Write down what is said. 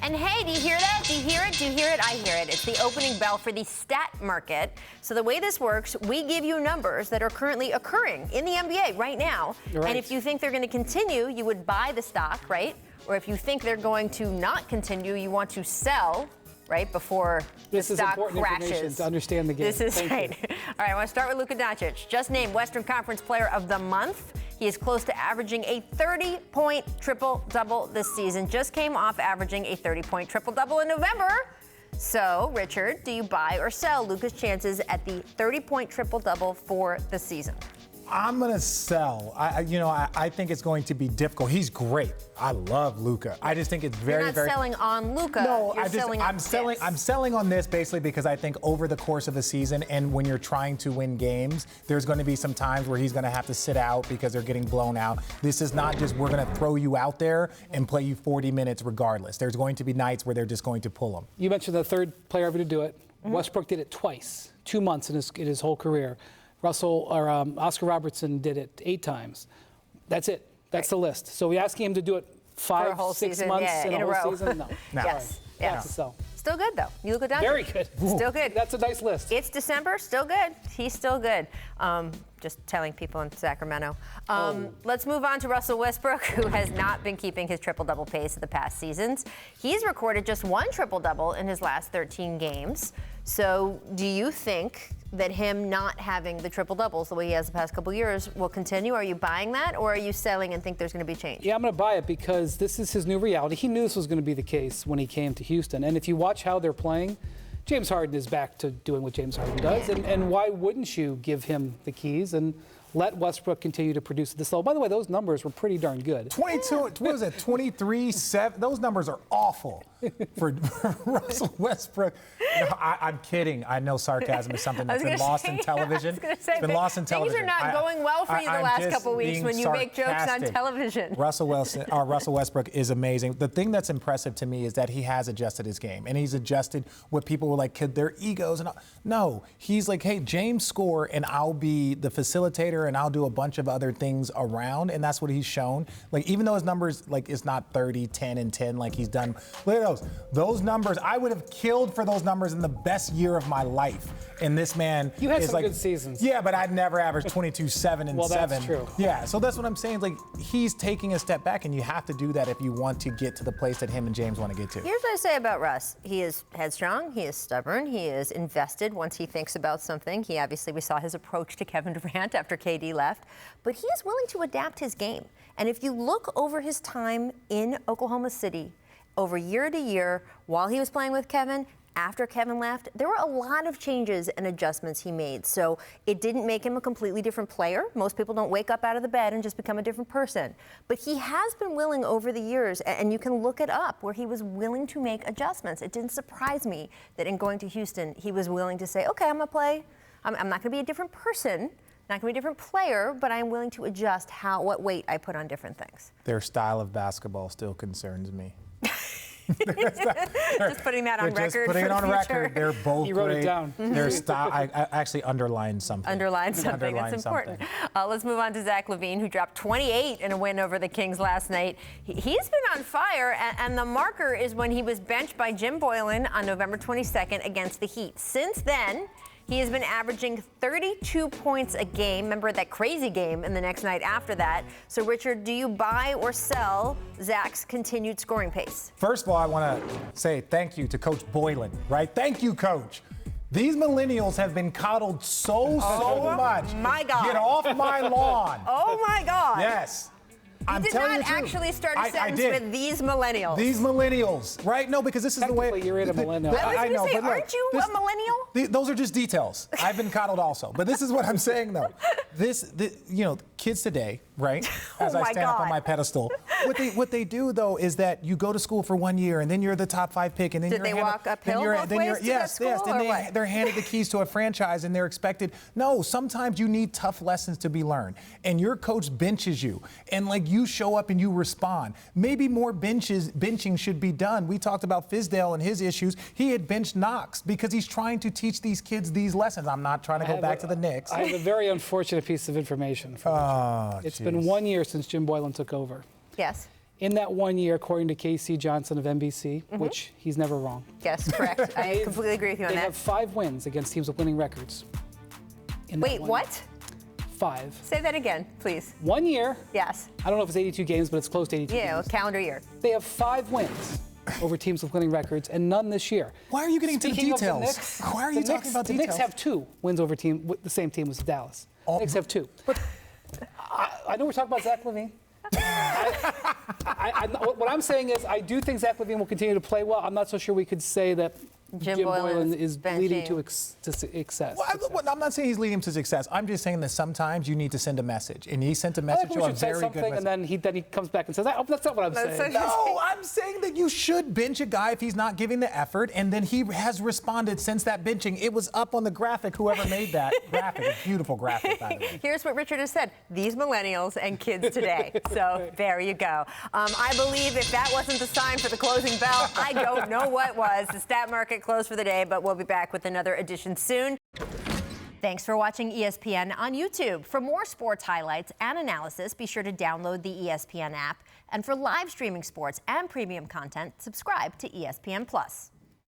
And hey, do you hear that? Do you hear it? Do you hear it? I hear it. It's the opening bell for the stat market. So the way this works, we give you numbers that are currently occurring in the NBA right now. Right. And if you think they're going to continue, you would buy the stock, right? Or if you think they're going to not continue, you want to sell, right, before the stock crashes. This is important information to understand the game. This is right. All right, I want to start with Luka Doncic. Just named Western Conference Player of the Month. He is close to averaging a 30-point triple-double this season. Just came off averaging a 30-point triple-double in November. So, Richard, do you buy or sell Luka's chances at the 30-point triple-double for the season? I'm going to sell. I think it's going to be difficult. He's great. I love Luka. I just think it's very, You're not selling on Luka. No, I'm selling on this basically because I think over the course of the season and when you're trying to win games, there's going to be some times where he's going to have to sit out because they're getting blown out. This is not just we're going to throw you out there and play you 40 minutes regardless. There's going to be nights where they're just going to pull him. You mentioned the third player ever to do it. Mm-hmm. Westbrook did it twice, 2 months in his whole career. Oscar Robertson did it 8 times. That's it. That's the list. So we asking him to do it 5, 6 months in a whole season? No. Yes. Yeah. So. Still good, though. You look at that. Very good. Still good. That's a nice list. It's December. Still good. He's still good. Just telling people in Sacramento. Let's move on to Russell Westbrook, who has not been keeping his triple-double pace of the past seasons. He's recorded just 1 triple-double in his last 13 games. So do you think that him not having the triple-doubles the way he has the past couple years will continue? Are you buying that, or are you selling and think there's going to be change? Yeah, I'm going to buy it because this is his new reality. He knew this was going to be the case when he came to Houston. And if you watch how they're playing, James Harden is back to doing what James Harden does. And why wouldn't you give him the keys and let Westbrook continue to produce at this level? By the way, those numbers were pretty darn good. 22, what was it, 23, 7? Those numbers are awful for Russell Westbrook. No, I'm kidding. I know sarcasm is something that's been lost in television. It's been lost in television. Things are not going well for you the last couple weeks when you make jokes on television. Russell Westbrook is amazing. The thing that's impressive to me is that he has adjusted his game, and he's adjusted what people were like, their egos. And no, he's like, hey, James score, and I'll be the facilitator, and I'll do a bunch of other things around, and that's what he's shown. Like, even though his numbers, like, it's not 30, 10, and 10 like he's done. Look at those numbers. I would have killed for those numbers in the best year of my life. And this man you had is some like, good seasons. Yeah, but I'd never averaged 22, 7, and 7. That's true. Yeah, so that's what I'm saying. Like, he's taking a step back, and you have to do that if you want to get to the place that him and James want to get to. Here's what I say about Russ. He is headstrong. He is stubborn. He is invested once he thinks about something. We saw his approach to Kevin Durant after KD left. But he is willing to adapt his game. And if you look over his time in Oklahoma City, over year to year, while he was playing with Kevin, after Kevin left, there were a lot of changes and adjustments he made. So it didn't make him a completely different player. Most people don't wake up out of the bed and just become a different person. But he has been willing over the years, and you can look it up, where he was willing to make adjustments. It didn't surprise me that in going to Houston, he was willing to say, okay, I'm going to play. I'm not going to be a different person. Not going to be a different player, but I'm willing to adjust what weight I put on different things. Their style of basketball still concerns me. Just putting that on record. Just putting it on record. They're both You wrote great. it down. Their style. I actually underlined something. Underline something. That's important. Let's move on to Zach LaVine, who dropped 28 in a win over the Kings last night. He's been on fire, and the marker is when he was benched by Jim Boylan on November 22nd against the Heat. Since then, he has been averaging 32 points a game. Remember that crazy game in the next night after that. So, Richard, do you buy or sell Zach's continued scoring pace? First of all, I want to say thank you to Coach Boylan, right? Thank you, Coach. These millennials have been coddled so much. My God. Get off my lawn. Oh, my God. Yes. You did not actually start a sentence with these millennials. These millennials, right? No, because this is the way. You're in a millennial. I was going to say, aren't you a millennial? Those are just details. I've been coddled also. But this is what I'm saying, though. Kids today, right? As I stand up on my pedestal. What they do, though, is that you go to school for 1 year, and then you're the top 5 pick, and then Did they walk uphill both ways to that school, Then they're handed the keys to a franchise, and they're expected. No, sometimes you need tough lessons to be learned, and your coach benches you, and like you show up and you respond. Maybe more benching should be done. We talked about Fizdale and his issues. He had benched Knox because he's trying to teach these kids these lessons. I'm not trying to go back to the Knicks. I have a very unfortunate piece of information for you. It's been 1 year since Jim Boylan took over. Yes. In that 1 year, according to Casey Johnson of NBC, which he's never wrong. Yes, correct. I completely agree with you on They that. have 5 wins against teams with winning records. Wait, what? 5. Say that again, please. 1 year. Yes. I don't know if it's 82 games, but it's close to 82 Yeah, games. calendar year. They have 5 wins over teams with winning records and none this year. Why are you getting into the Speaking of details? Knicks, Why are you talking about the details? Knicks have 2 wins over the same team as Dallas. The Knicks have 2. But I know we're talking about Zach LaVine. What I'm saying is I do think Zach LaVine will continue to play well. I'm not so sure we could say that Jim Boylan is leading to success. Well, I'm not saying he's leading to success. I'm just saying that sometimes you need to send a message, and he sent a I message think we to a should say very good something, message. and then he comes back and says, "Oh, that's not what I'm saying." No, I'm saying that you should bench a guy if he's not giving the effort, and then he has responded since that benching. It was up on the graphic, whoever made that graphic, a beautiful graphic, by the way. Here's what Richard has said. These millennials and kids today. So there you go. I believe if that wasn't the sign for the closing bell, I don't know what was. The stat market closed for the day, but we'll be back with another edition soon. Thanks for watching ESPN on YouTube. For more sports highlights and analysis, be sure to download the ESPN app. And for live streaming sports and premium content, subscribe to ESPN+.